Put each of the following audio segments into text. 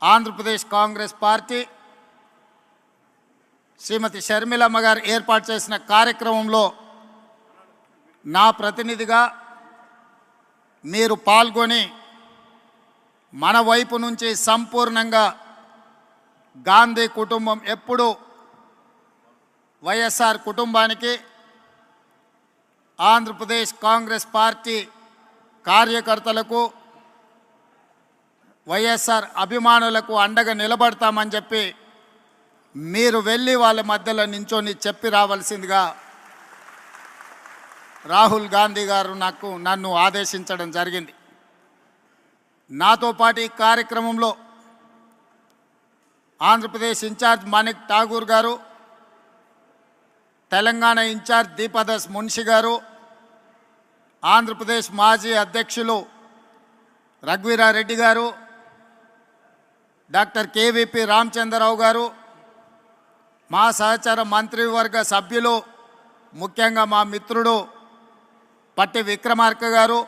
Andhra Pradesh Congress party శ్రీమతి షర్మిలమ్మ గారు ఏర్పాటు చేసిన కార్యక్రమంలో నా ప్రతినిధిగా మీరు పాల్గొని మన వైపు నుంచి సంపూర్ణంగా గాంధీ కుటుంబం ఎప్పుడూ వైఎస్ఆర్ కుటుంబానికి ఆంధ్రప్రదేశ్ కాంగ్రెస్ పార్టీ కార్యకర్తలకు వైఎస్ఆర్ అభిమానులకు అండగా నిలబడతామని చెప్పి మీరు వెళ్ళి వాళ్ళ మధ్యలో నించొని చెప్పి రావాల్సిందిగా రాహుల్ గాంధీ గారు నన్ను ఆదేశించడం జరిగింది. నాతో పాటు ఈ కార్యక్రమంలో ఆంధ్రప్రదేశ్ ఇన్ఛార్జ్ మాణిక్ ఠాగూర్ గారు, తెలంగాణ ఇన్ఛార్జ్ దీపదాస్ మున్షి గారు, ఆంధ్రప్రదేశ్ మాజీ అధ్యక్షులు రఘువీరారెడ్డి గారు, డాక్టర్ కేవీపీ రామచంద్రరావు గారు, మా సహచర మంత్రివర్గ సభ్యులు, ముఖ్యంగా మా మిత్రుడు పట్టి విక్రమార్క గారు,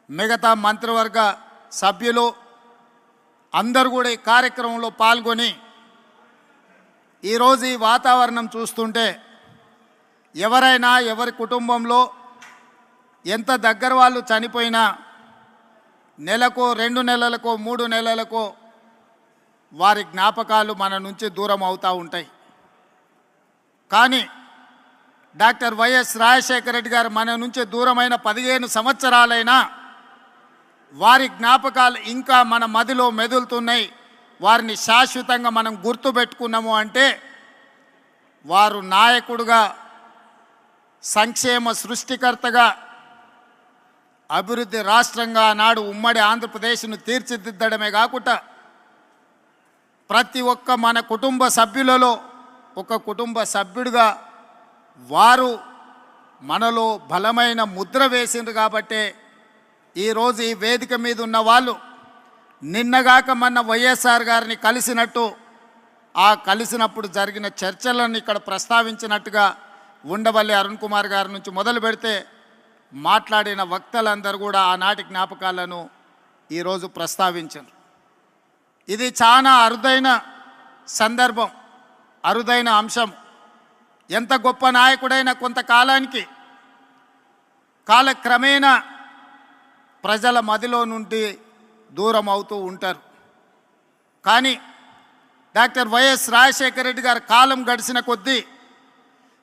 మిగతా మంత్రివర్గ సభ్యులు అందరూ కూడా ఈ కార్యక్రమంలో పాల్గొని ఈరోజు ఈ వాతావరణం చూస్తుంటే ఎవరైనా ఎవరి కుటుంబంలో ఎంత దగ్గర వాళ్ళు చనిపోయినా నెలకో 2 నెలలకో 3 నెలలకో వారి జ్ఞాపకాలు మన నుంచి దూరం అవుతూ ఉంటాయి. కానీ డాక్టర్ వైఎస్ రాజశేఖర రెడ్డి గారు మన నుంచి దూరమైన 15 సంవత్సరాలైనా వారి జ్ఞాపకాలు ఇంకా మన మదిలో మెదులుతున్నాయి. వారిని శాశ్వతంగా మనం గుర్తుపెట్టుకున్నాము అంటే వారు నాయకుడుగా, సంక్షేమ సృష్టికర్తగా, అభివృద్ధి రాష్ట్రంగా నాడు ఉమ్మడి ఆంధ్రప్రదేశ్ను తీర్చిదిద్దడమే కాకుండా ప్రతి ఒక్క మన కుటుంబ సభ్యులలో ఒక కుటుంబ సభ్యుడిగా వారు మనలో బలమైన ముద్ర వేసిండ్రు. కాబట్టే ఈరోజు ఈ వేదిక మీద ఉన్న వాళ్ళు నిన్నగాక మొన్న వైఎస్ఆర్ గారిని కలిసినట్టు, ఆ కలిసినప్పుడు జరిగిన చర్చలను ఇక్కడ ప్రస్తావించినట్టుగా ఉండవల్లి అరుణ్ కుమార్ గారి నుంచి మొదలు పెడితే మాట్లాడిన వక్తలందరూ కూడా ఆనాటి జ్ఞాపకాలను ఈరోజు ప్రస్తావించారు. ఇది చాలా అరుదైన సందర్భం, అరుదైన అంశం. ఎంత గొప్ప నాయకుడైనా కొంతకాలానికి కాలక్రమేణా ప్రజల మదిలో నుండి దూరం అవుతూ ఉంటారు. కానీ డాక్టర్ వైఎస్ రాజశేఖర రెడ్డి గారి కాలం గడిచిన కొద్దీ,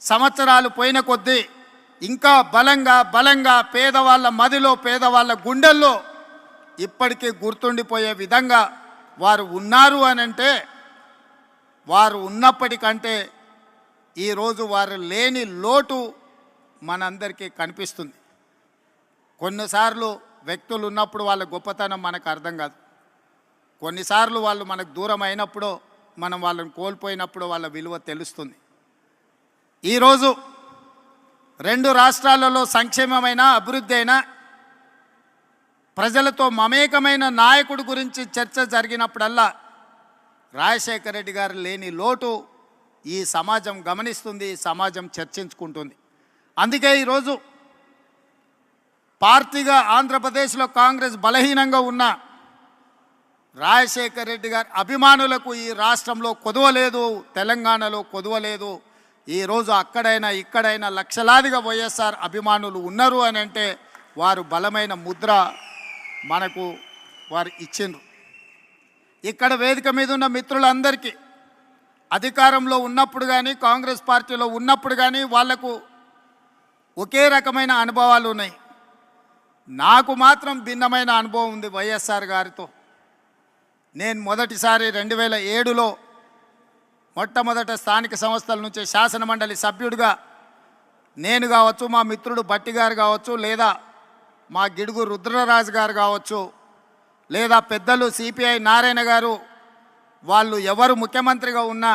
సంవత్సరాలు పోయిన కొద్దీ ఇంకా బలంగా పేదవాళ్ళ మదిలో, పేదవాళ్ళ గుండెల్లో ఇప్పటికీ గుర్తుండిపోయే విధంగా వారు ఉన్నారు అని అంటే, వారు ఉన్నప్పటికంటే ఈరోజు వారు లేని లోటు మనందరికీ కనిపిస్తుంది. కొన్నిసార్లు వ్యక్తులు ఉన్నప్పుడు వాళ్ళ గొప్పతనం మనకు అర్థం కాదు. కొన్నిసార్లు వాళ్ళు మనకు దూరం అయినప్పుడు, మనం వాళ్ళని కోల్పోయినప్పుడు వాళ్ళ విలువ తెలుస్తుంది. ఈరోజు 2 రాష్ట్రాలలో సంక్షేమమైన, అభివృద్ధి అయినా, ప్రజలతో మమేకమైన నాయకుడి గురించి చర్చ జరిగినప్పుడల్లా రాజశేఖర రెడ్డి గారు లేని లోటు ఈ సమాజం గమనిస్తుంది, ఈ సమాజం చర్చించుకుంటుంది. అందుకే ఈరోజు పార్టీగా ఆంధ్రప్రదేశ్లో కాంగ్రెస్ బలహీనంగా ఉన్న రాజశేఖర రెడ్డి గారి అభిమానులకు ఈ రాష్ట్రంలో కొదవలేదు, తెలంగాణలో కొదవలేదు. ఈరోజు అక్కడైనా ఇక్కడైనా లక్షలాదిగా వైఎస్ఆర్ అభిమానులు ఉన్నారు అని అంటే వారు బలమైన ముద్ర మనకు వారు ఇచ్చిండ్రు. ఇక్కడ వేదిక మీద ఉన్న మిత్రులందరికీ అధికారంలో ఉన్నప్పుడు కానీ, కాంగ్రెస్ పార్టీలో ఉన్నప్పుడు కానీ వాళ్లకు ఒకే రకమైన అనుభవాలు ఉన్నాయి. నాకు మాత్రం భిన్నమైన అనుభవం ఉంది వైఎస్ఆర్ గారితో. నేను మొదటిసారి 2007లో మొట్టమొదట స్థానిక సంస్థల నుంచి శాసనమండలి సభ్యుడిగా నేను కావచ్చు, మా మిత్రుడు భట్టి గారు కావచ్చు, లేదా మా గిడుగు రుద్రరాజు గారు కావచ్చు, లేదా పెద్దలు సిపిఐ నారాయణ గారు, వాళ్ళు ఎవరు ముఖ్యమంత్రిగా ఉన్నా,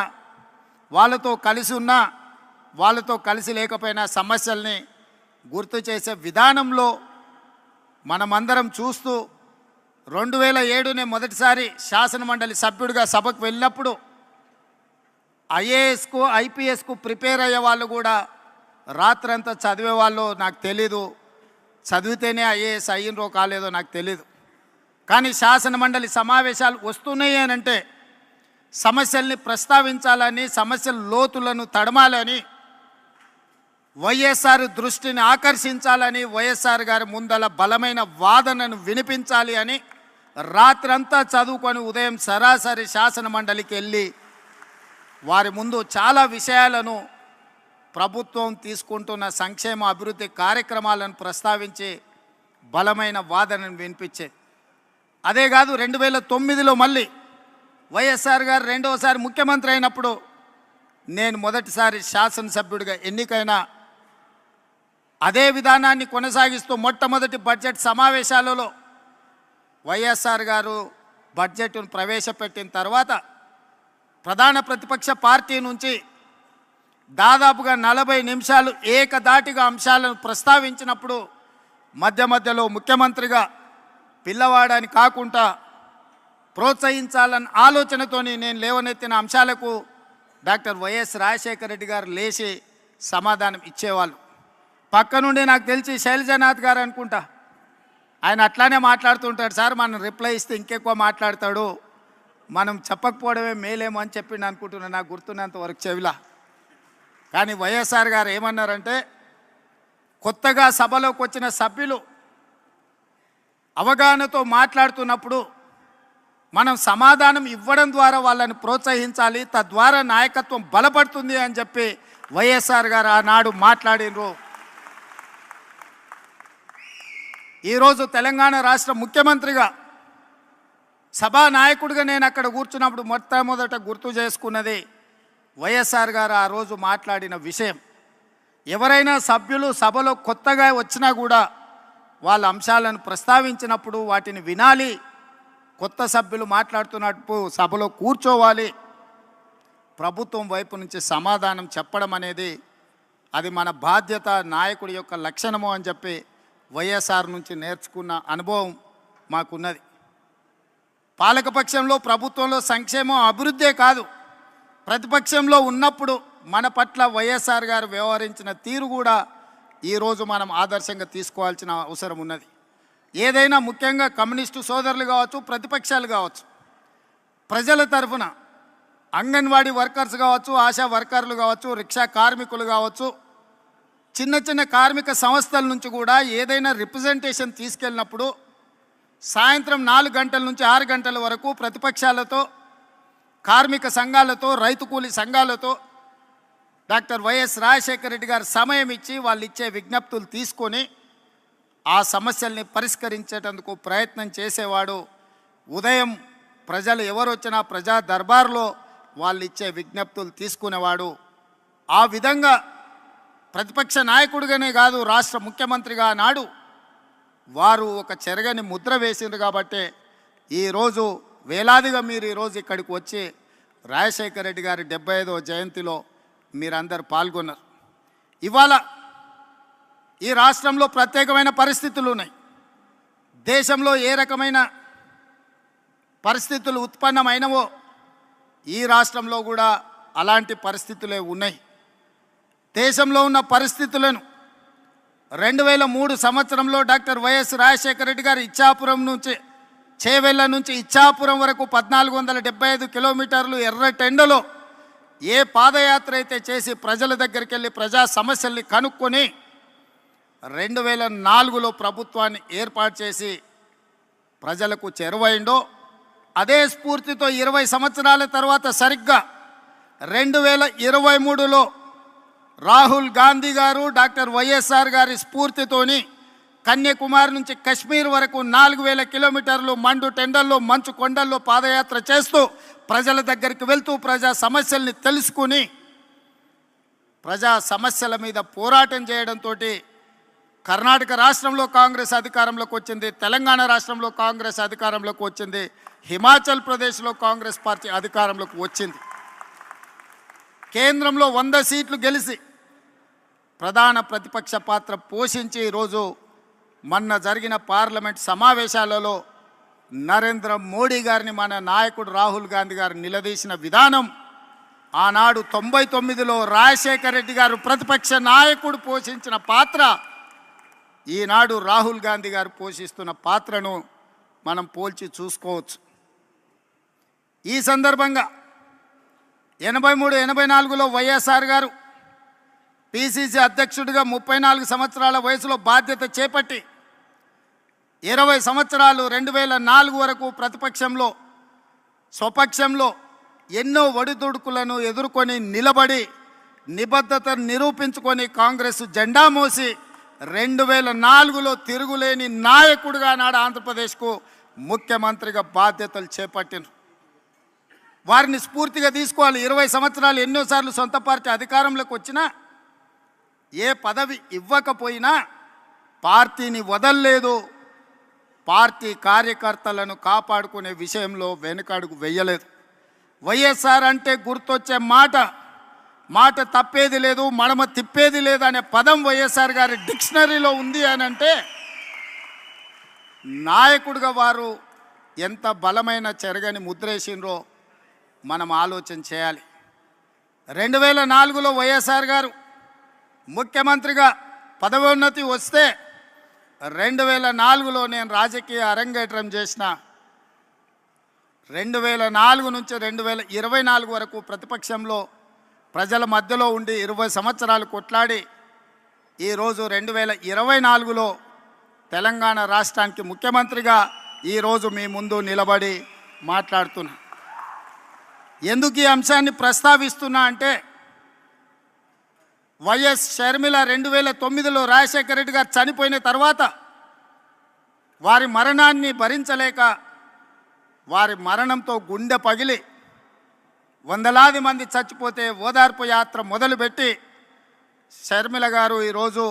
వాళ్ళతో కలిసి ఉన్నా, వాళ్ళతో కలిసి లేకపోయినా సమస్యల్ని గుర్తు చేసే విధానంలో మనమందరం చూస్తూ 2007 మొదటిసారి శాసనమండలి సభ్యుడిగా సభకు వెళ్ళినప్పుడు ఐఏఎస్కు, ఐపీఎస్కు ప్రిపేర్ అయ్యే వాళ్ళు కూడా రాత్రంతా చదివేవాళ్ళు నాకు తెలీదు. చదివితేనే ఐఏఎస్ అయ్యినరో కాలేదో నాకు తెలీదు. కానీ శాసనమండలి సమావేశాలు వస్తున్నాయి అని అంటే సమస్యల్ని ప్రస్తావించాలని, సమస్యల లోతులను తడమాలని, వైఎస్ఆర్ దృష్టిని ఆకర్షించాలని, వైఎస్ఆర్ గారి ముందల బలమైన వాదనను వినిపించాలి అని రాత్రంతా చదువుకొని ఉదయం సరాసరి శాసనమండలికి వెళ్ళి వారి ముందు చాలా విషయాలను, ప్రభుత్వం తీసుకుంటున్న సంక్షేమ అభివృద్ధి కార్యక్రమాలను ప్రస్తావించి బలమైన వాదనను వినిపించేది. అదే కాదు 2009లో మళ్ళీ వైఎస్ఆర్ గారు రెండవసారి ముఖ్యమంత్రి అయినప్పుడు నేను మొదటిసారి శాసనసభ్యుడిగా ఎన్నికైన అదే విధానాన్ని కొనసాగిస్తూ మొట్టమొదటి బడ్జెట్ సమావేశాలలో వైఎస్ఆర్ గారు బడ్జెట్ను ప్రవేశపెట్టిన తర్వాత ప్రధాన ప్రతిపక్ష పార్టీ నుంచి దాదాపుగా 40 నిమిషాలు ఏకధాటిగా అంశాలను ప్రస్తావించినప్పుడు మధ్య మధ్యలో ముఖ్యమంత్రిగా పిల్లవాడని కాకుండా ప్రోత్సహించాలన్న ఆలోచనతోని నేను లేవనెత్తిన అంశాలకు డాక్టర్ వైఎస్ రాజశేఖర రెడ్డి గారు లేచి సమాధానం ఇచ్చేవాళ్ళు. పక్క నుండి నాకు తెలిసి శైలజనాథ్ గారు అనుకుంటా, ఆయన అట్లానే మాట్లాడుతుంటాడు. సార్ మనం రిప్లై ఇస్తే ఇంకెక్కువ మాట్లాడతాడు, మనం చెప్పకపోవడమే మేలేమో అని చెప్పి నేను అనుకుంటున్నాను, నాకు గుర్తున్నంత వరకు చెవిలా. కానీ వైఎస్ఆర్ గారు ఏమన్నారంటే, కొత్తగా సభలోకి వచ్చిన సభ్యులు అవగాహనతో మాట్లాడుతున్నప్పుడు మనం సమాధానం ఇవ్వడం ద్వారా వాళ్ళని ప్రోత్సహించాలి, తద్వారా నాయకత్వం బలపడుతుంది అని చెప్పి వైఎస్ఆర్ గారు ఆనాడు మాట్లాడినరు. ఈరోజు తెలంగాణ రాష్ట్ర ముఖ్యమంత్రిగా సభానాయకుడిగా నేను అక్కడ కూర్చున్నప్పుడు మొట్టమొదట గుర్తు చేసుకున్నది వైఎస్ఆర్ గారు ఆ రోజు మాట్లాడిన విషయం. ఎవరైనా సభ్యులు సభలో కొత్తగా వచ్చినా కూడా వాళ్ళ అంశాలను ప్రస్తావించినప్పుడు వాటిని వినాలి, కొత్త సభ్యులు మాట్లాడుతున్నప్పుడు సభలో కూర్చోవాలి, ప్రభుత్వం వైపు నుంచి సమాధానం చెప్పడం అనేది అది మన బాధ్యత, నాయకుడి యొక్క లక్షణము అని చెప్పి వైఎస్ఆర్ నుంచి నేర్చుకున్న అనుభవం మాకున్నది. పాలకపక్షంలో ప్రభుత్వంలో సంక్షేమం అభివృద్ధే కాదు, ప్రతిపక్షంలో ఉన్నప్పుడు మన పట్ల వైఎస్ఆర్ గారు వ్యవహరించిన తీరు కూడా ఈరోజు మనం ఆదర్శంగా తీసుకోవాల్సిన అవసరం ఉన్నది. ఏదైనా ముఖ్యంగా కమ్యూనిస్టు సోదరులు కావచ్చు, ప్రతిపక్షాలు కావచ్చు, ప్రజల తరఫున అంగన్వాడీ వర్కర్స్ కావచ్చు, ఆశా వర్కర్లు కావచ్చు, రిక్షా కార్మికులు కావచ్చు, చిన్న చిన్న కార్మిక సంస్థల నుంచి కూడా ఏదైనా రిప్రజెంటేషన్ తీసుకెళ్ళినప్పుడు సాయంత్రం 4 గంటల నుంచి 6 గంటల వరకు ప్రతిపక్షాలతో, కార్మిక సంఘాలతో, రైతు కూలీ సంఘాలతో డాక్టర్ వైఎస్ రాజశేఖర రెడ్డి గారు సమయం ఇచ్చి వాళ్ళు ఇచ్చే విజ్ఞప్తులు తీసుకొని ఆ సమస్యల్ని పరిష్కరించేటందుకు ప్రయత్నం చేసేవాడు. ఉదయం ప్రజలు ఎవరు వచ్చినా ప్రజా దర్బార్లో వాళ్ళు ఇచ్చే విజ్ఞప్తులు తీసుకునేవాడు. ఆ విధంగా ప్రతిపక్ష నాయకుడిగానే కాదు, రాష్ట్ర ముఖ్యమంత్రిగా నాడు వారు ఒక చెరగని ముద్ర వేసిండ్రు. కాబట్టి ఈరోజు వేలాదిగా మీరు ఈరోజు ఇక్కడికి వచ్చి రాజశేఖర రెడ్డి గారి 75వ జయంతిలో మీరందరూ పాల్గొన్నారు. ఇవాళ ఈ రాష్ట్రంలో ప్రత్యేకమైన పరిస్థితులు ఉన్నాయి. దేశంలో ఏ రకమైన పరిస్థితులు ఉత్పన్నమైనవో ఈ రాష్ట్రంలో కూడా అలాంటి పరిస్థితులే ఉన్నాయి. దేశంలో ఉన్న పరిస్థితులను 2003 సంవత్సరంలో డాక్టర్ వైఎస్ రాజశేఖర రెడ్డి గారు ఇచ్చాపురం నుంచి, చేవెళ్ళ నుంచి ఇచ్చాపురం వరకు 1475 కిలోమీటర్లు ఎర్రటెండలో ఏ పాదయాత్ర అయితే చేసి ప్రజల దగ్గరికి వెళ్ళి ప్రజా సమస్యల్ని కనుక్కొని 2004లో ప్రభుత్వాన్ని ఏర్పాటు చేసి ప్రజలకు చేరువైండో, అదే స్ఫూర్తితో 20 సంవత్సరాల తర్వాత సరిగ్గా 2023లో రాహుల్ గాంధీ గారు డాక్టర్ వైఎస్ఆర్ గారి స్ఫూర్తితోని కన్యాకుమారి నుంచి కశ్మీర్ వరకు 4000 కిలోమీటర్లు మండు టెండల్లో, మంచు కొండల్లో పాదయాత్ర చేస్తూ ప్రజల దగ్గరికి వెళ్తూ ప్రజా సమస్యల్ని తెలుసుకుని ప్రజా సమస్యల మీద పోరాటం చేయడంతో కర్ణాటక రాష్ట్రంలో కాంగ్రెస్ అధికారంలోకి వచ్చింది, తెలంగాణ రాష్ట్రంలో కాంగ్రెస్ అధికారంలోకి వచ్చింది, హిమాచల్ ప్రదేశ్లో కాంగ్రెస్ పార్టీ అధికారంలోకి వచ్చింది. కేంద్రంలో 100 సీట్లు గెలిచి ప్రధాన ప్రతిపక్ష పాత్ర పోషించి ఈరోజు మొన్న జరిగిన పార్లమెంట్ సమావేశాలలో నరేంద్ర మోడీ గారిని మన నాయకుడు రాహుల్ గాంధీ గారు నిలదీసిన విధానం, ఆనాడు 99లో రాజశేఖర రెడ్డి గారు ప్రతిపక్ష నాయకుడు పోషించిన పాత్ర, ఈనాడు రాహుల్ గాంధీ గారు పోషిస్తున్న పాత్రను మనం పోల్చి చూసుకోవచ్చు. ఈ సందర్భంగా 83-84లో వైఎస్ఆర్ గారు పిసిసి అధ్యక్షుడిగా 34 సంవత్సరాల వయసులో బాధ్యత చేపట్టి 20 సంవత్సరాలు 2004 వరకు ప్రతిపక్షంలో స్వపక్షంలో ఎన్నో ఒడిదుడుకులను ఎదుర్కొని నిలబడి నిబద్ధతను నిరూపించుకొని కాంగ్రెస్ జెండా మోసి 2004లో తిరుగులేని నాయకుడిగా నాడు ఆంధ్రప్రదేశ్కు ముఖ్యమంత్రిగా బాధ్యతలు చేపట్టినారు. వారిని స్ఫూర్తిగా తీసుకోవాలి. 20 సంవత్సరాలు ఎన్నోసార్లు సొంత పార్టీ అధికారంలోకి వచ్చినా ఏ పదవి ఇవ్వకపోయినా పార్టీని వదల్లేదు. పార్టీ కార్యకర్తలను కాపాడుకునే విషయంలో వెనుకడుగు వేయలేదు. వైఎస్ఆర్ అంటే గుర్తొచ్చే మాట తప్పేది లేదు, మడమ తిప్పేది లేదు అనే పదం వైఎస్ఆర్ గారి డిక్షనరీలో ఉంది అని అంటే నాయకుడిగా వారు ఎంత బలమైన చెరగని ముద్రేసిండ్రో మనం ఆలోచన చేయాలి. 2004లో వైఎస్ఆర్ గారు ముఖ్యమంత్రిగా పదవోన్నతి వస్తే 2004లో నేను రాజకీయ అరంగేట్రం చేసిన. 2004 నుంచి 2024 వరకు ప్రతిపక్షంలో ప్రజల మధ్యలో ఉండి 20 సంవత్సరాలు కొట్లాడి ఈరోజు 2024లో తెలంగాణ రాష్ట్రానికి ముఖ్యమంత్రిగా ఈరోజు మీ ముందు నిలబడి మాట్లాడుతున్నా. ఎందుకు ఈ అంశాన్ని ప్రస్తావిస్తున్నా అంటే వైఎస్ షర్మిల 2009లో రాజశేఖర రెడ్డి గారు చనిపోయిన తర్వాత వారి మరణాన్ని భరించలేక వారి మరణంతో గుండె పగిలి వందలాది మంది చచ్చిపోతే ఓదార్పు యాత్ర మొదలుపెట్టి షర్మిల గారు ఈరోజు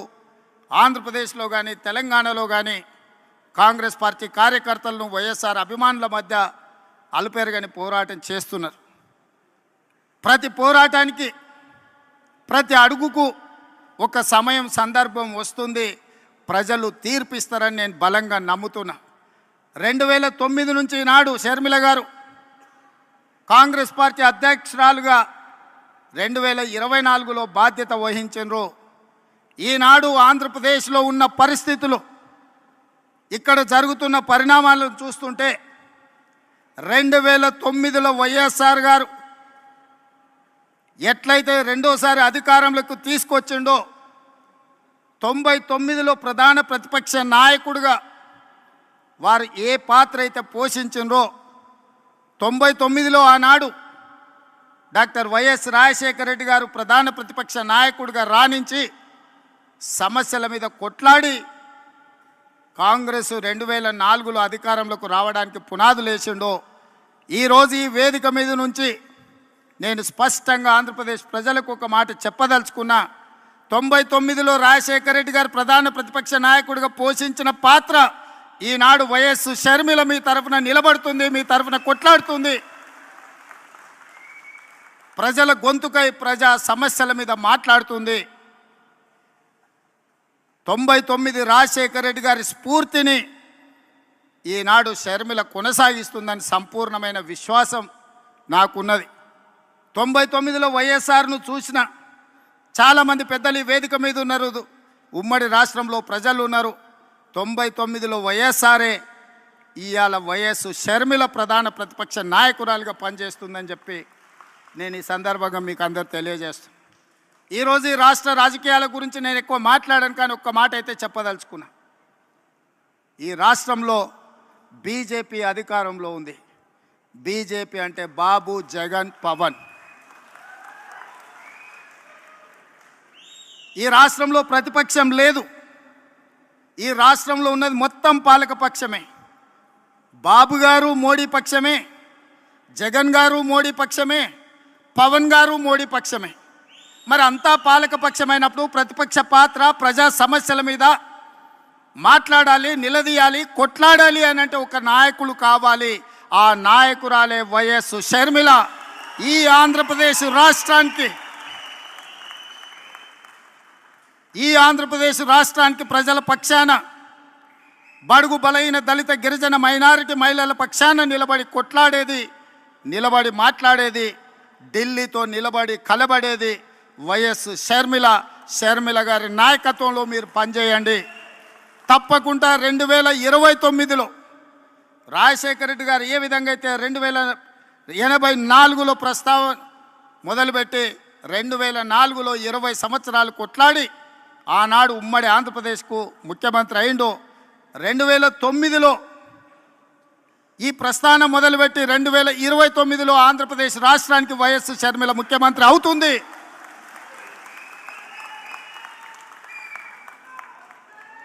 ఆంధ్రప్రదేశ్లో కానీ తెలంగాణలో కానీ కాంగ్రెస్ పార్టీ కార్యకర్తలను వైఎస్ఆర్ అభిమానుల మధ్య అలుపెరగని పోరాటం చేస్తున్నారు. ప్రతి పోరాటానికి ప్రతి అడుగుకు ఒక సమయం సందర్భం వస్తుంది, ప్రజలు తీర్పిస్తారని నేను బలంగా నమ్ముతున్నా. 2009 నుంచి నాడు షర్మిల గారు కాంగ్రెస్ పార్టీ అధ్యక్షురాలుగా 2024లో బాధ్యత వహించారు. ఈనాడు ఆంధ్రప్రదేశ్లో ఉన్న పరిస్థితులు, ఇక్కడ జరుగుతున్న పరిణామాలను చూస్తుంటే 2009లో వైఎస్ఆర్ గారు ఎట్లయితే రెండోసారి అధికారంలోకి తీసుకొచ్చిండో 99లో ప్రధాన ప్రతిపక్ష నాయకుడిగా వారు ఏ పాత్ర అయితే పోషించిండ్రో 99లో ఆనాడు డాక్టర్ వైఎస్ రాజశేఖర రెడ్డి గారు ప్రధాన ప్రతిపక్ష నాయకుడిగా రాణించి సమస్యల మీద కొట్లాడి కాంగ్రెస్ 2004లో అధికారంలోకి రావడానికి పునాదులు వేసిండో ఈరోజు ఈ వేదిక మీద నుంచి నేను స్పష్టంగా ఆంధ్రప్రదేశ్ ప్రజలకు ఒక మాట చెప్పదలుచుకున్నా. 99లో రాజశేఖర రెడ్డి గారు ప్రధాన ప్రతిపక్ష నాయకుడిగా పోషించిన పాత్ర ఈనాడు వైఎస్ షర్మిల మీ తరఫున నిలబడుతుంది, మీ తరఫున కొట్లాడుతుంది. ప్రజల గొంతుకై ప్రజా సమస్యల మీద మాట్లాడుతుంది. 99 రాజశేఖర రెడ్డి గారి స్ఫూర్తిని ఈనాడు షర్మిల కొనసాగిస్తుందని సంపూర్ణమైన విశ్వాసం నాకున్నది. 99లో వైఎస్ఆర్ను చూసిన చాలామంది పెద్దలు ఈ వేదిక మీద ఉన్నారు, ఉమ్మడి రాష్ట్రంలో ప్రజలు ఉన్నారు. 99లో వైఎస్ఆరే ఇవాళ వైఎస్ షర్మిల ప్రధాన ప్రతిపక్ష నాయకురాలుగా పనిచేస్తుందని చెప్పి నేను ఈ సందర్భంగా మీకు అందరు తెలియజేస్తాను. ఈరోజు ఈ రాష్ట్ర రాజకీయాల గురించి నేను ఎక్కువ మాట్లాడాను, కానీ ఒక్క మాట అయితే చెప్పదలుచుకున్నా. ఈ రాష్ట్రంలో బీజేపీ అధికారంలో ఉంది. బీజేపీ అంటే బాబు, జగన్, పవన్. ఈ రాష్ట్రంలో ప్రతిపక్షం లేదు. ఈ రాష్ట్రంలో ఉన్నది మొత్తం పాలక పక్షమే. బాబు గారు మోడీ పక్షమే, జగన్ గారు మోడీ పక్షమే, పవన్ గారు మోడీ పక్షమే. మరి అంతా పాలక పక్షమైనప్పుడు ప్రతిపక్ష పాత్ర ప్రజా సమస్యల మీద మాట్లాడాలి, నిలదీయాలి, కొట్లాడాలి అని అంటే ఒక నాయకులు కావాలి. ఆ నాయకురాలే వైఎస్ షర్మిల. ఈ ఆంధ్రప్రదేశ్ రాష్ట్రానికి ప్రజల పక్షాన, బడుగు బలైన దళిత గిరిజన మైనారిటీ మహిళల పక్షాన నిలబడి కొట్లాడేది, నిలబడి మాట్లాడేది, ఢిల్లీతో నిలబడి కలబడేది వైఎస్ షర్మిల. షర్మిల గారి నాయకత్వంలో మీరు పనిచేయండి. తప్పకుండా 2029లో రాజశేఖర రెడ్డి గారు ఏ విధంగా అయితే 1984లో ప్రస్తావన మొదలుపెట్టి 2004లో 20 సంవత్సరాలు కొట్లాడి ఆనాడు ఉమ్మడి ఆంధ్రప్రదేశ్కు ముఖ్యమంత్రి అయిండు. 2009లో ఈ ప్రస్థానం మొదలుపెట్టి 2029లో ఆంధ్రప్రదేశ్ రాష్ట్రానికి వైఎస్ షర్మిల ముఖ్యమంత్రి అవుతుంది.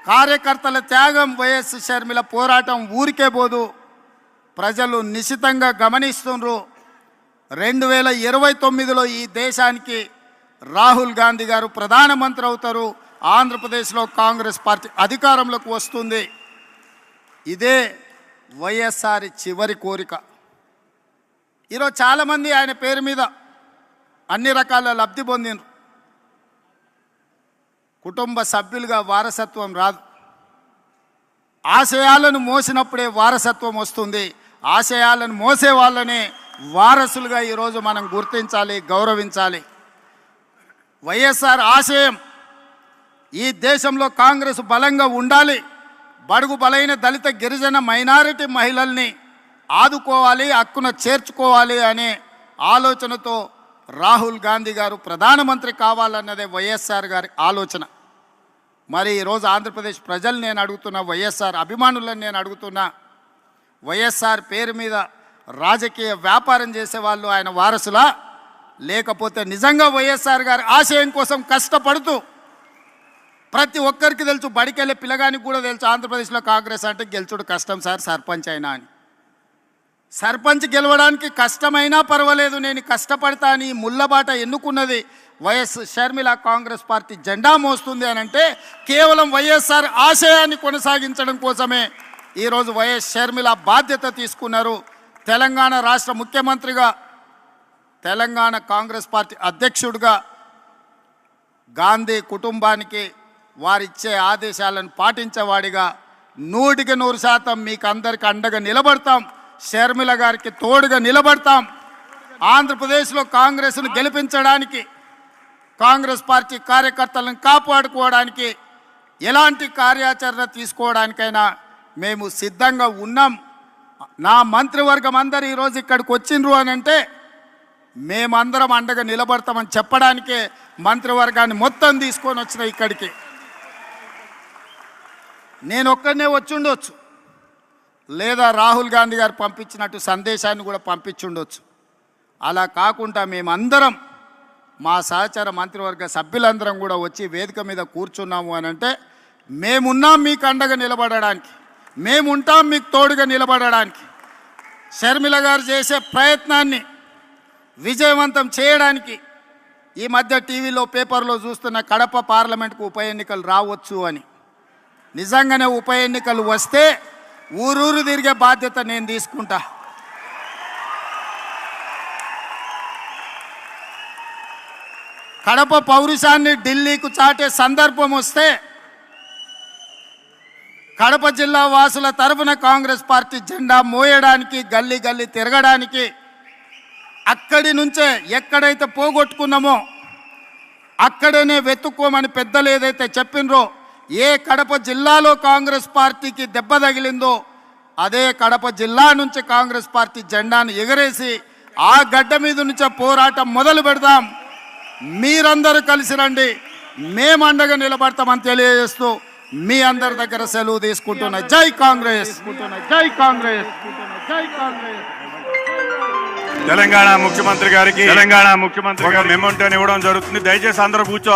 కార్యకర్తల త్యాగం, వైఎస్ షర్మిల పోరాటం ఊరికే పోదు, ప్రజలు నిశితంగా గమనిస్తున్నారు. 2029లో ఈ దేశానికి రాహుల్ గాంధీ గారు ప్రధానమంత్రి అవుతారు. ఆంధ్రప్రదేశ్లో కాంగ్రెస్ పార్టీ అధికారంలోకి వస్తుంది. ఇదే వైఎస్ఆర్ చివరి కోరిక. ఈరోజు చాలామంది ఆయన పేరు మీద అన్ని రకాల లబ్ధి పొందినారు. కుటుంబ సభ్యులుగా వారసత్వం రాదు. ఆశయాలను మోసినప్పుడే వారసత్వం వస్తుంది. ఆశయాలను మోసే వాళ్ళనే వారసులుగా ఈరోజు మనం గుర్తించాలి, గౌరవించాలి. వైఎస్ఆర్ ఆశయం ఈ దేశంలో కాంగ్రెస్ బలంగా ఉండాలి, బడుగు బలైన దళిత గిరిజన మైనారిటీ మహిళల్ని ఆదుకోవాలి, హక్కున చేర్చుకోవాలి అనే ఆలోచనతో రాహుల్ గాంధీ గారు ప్రధానమంత్రి కావాలన్నదే వైఎస్ఆర్ గారి ఆలోచన. మరి ఈరోజు ఆంధ్రప్రదేశ్ ప్రజలు నేను అడుగుతున్నా, వైఎస్ఆర్ అభిమానులను నేను అడుగుతున్నా, వైఎస్ఆర్ పేరు మీద రాజకీయ వ్యాపారం చేసేవాళ్ళు ఆయన వారసులా, లేకపోతే నిజంగా వైఎస్ఆర్ గారి ఆశయం కోసం కష్టపడుతూ ప్రతి ఒక్కరికి తెలుసు, బడికెళ్ళే పిల్లగానికి కూడా తెలుసు ఆంధ్రప్రదేశ్లో కాంగ్రెస్ అంటే గెలుచుడు కష్టం సార్, సర్పంచ్ అయినా అని. సర్పంచ్ గెలవడానికి కష్టమైనా పర్వాలేదు, నేను కష్టపడతా అని ముళ్ళబాట ఎన్నుకున్నది వైఎస్ షర్మిల. కాంగ్రెస్ పార్టీ జెండా మోస్తుంది అని అంటే కేవలం వైఎస్ఆర్ ఆశయాన్ని కొనసాగించడం కోసమే ఈరోజు వైఎస్ షర్మిల బాధ్యత తీసుకున్నారు. తెలంగాణ రాష్ట్ర ముఖ్యమంత్రిగా, తెలంగాణ కాంగ్రెస్ పార్టీ అధ్యక్షుడిగా గాంధీ కుటుంబానికి వారిచ్చే ఆదేశాలను పాటించేవాడిగా 100% మీకు అందరికి అండగా నిలబడతాం. షర్మిల గారికి తోడుగా నిలబడతాం. ఆంధ్రప్రదేశ్లో కాంగ్రెస్ను గెలిపించడానికి, కాంగ్రెస్ పార్టీ కార్యకర్తలను కాపాడుకోవడానికి, ఎలాంటి కార్యాచరణ తీసుకోవడానికైనా మేము సిద్ధంగా ఉన్నాం. నా మంత్రివర్గం అందరూ ఈరోజు ఇక్కడికి వచ్చిండ్రు అని అంటే మేమందరం అండగా నిలబడతామని చెప్పడానికే మంత్రివర్గాన్ని మొత్తం తీసుకొని వచ్చిన ఇక్కడికి. నేను ఒక్కడనే వచ్చి ఉండొచ్చు, లేదా రాహుల్ గాంధీ గారు పంపించినట్టు సందేశాన్ని కూడా పంపించుండొచ్చు. అలా కాకుండా మేమందరం, మా సహచర మంత్రివర్గ సభ్యులందరం కూడా వచ్చి వేదిక మీద కూర్చున్నాము అని అంటే మేమున్నాం మీకు అండగా నిలబడడానికి, మేముంటాం మీకు తోడుగా నిలబడడానికి. షర్మిల గారు చేసే ప్రయత్నాన్ని విజయవంతం చేయడానికి ఈ మధ్య టీవీలో పేపర్లో చూస్తున్న కడప పార్లమెంట్కు ఉప ఎన్నికలు రావచ్చు అని. నిజంగానే ఉప ఎన్నికలు వస్తే ఊరూరు తిరిగే బాధ్యత నేను తీసుకుంటా. కడప పౌరుషాన్ని ఢిల్లీకు చాటే సందర్భం వస్తే కడప జిల్లా వాసుల తరఫున కాంగ్రెస్ పార్టీ జెండా మోయడానికి, గల్లీ గల్లీ తిరగడానికి, అక్కడి నుంచే ఎక్కడైతే పోగొట్టుకున్నామో అక్కడనే వెతుక్కోమని పెద్దలు ఏదైతే చెప్పినరో, ఏ కడప జిల్లాలో కాంగ్రెస్ పార్టీకి దెబ్బ తగిలిందో అదే కడప జిల్లా నుంచి కాంగ్రెస్ పార్టీ జెండాను ఎగరేసి ఆ గడ్డ మీద నుంచే పోరాటం మొదలు పెడదాం. మీరందరూ కలిసి రండి, మేము అండగా నిలబడతామని తెలియజేస్తూ మీ అందరి దగ్గర సెలవు తీసుకుంటున్నా. జై కాంగ్రెస్, జై కాంగ్రెస్, జై కాంగ్రెస్. తెలంగాణ ముఖ్యమంత్రి గారికి ఒక మెమోంటోని ఇవ్వడం జరుగుతుంది. దయచేసి అందరూ కూర్చో.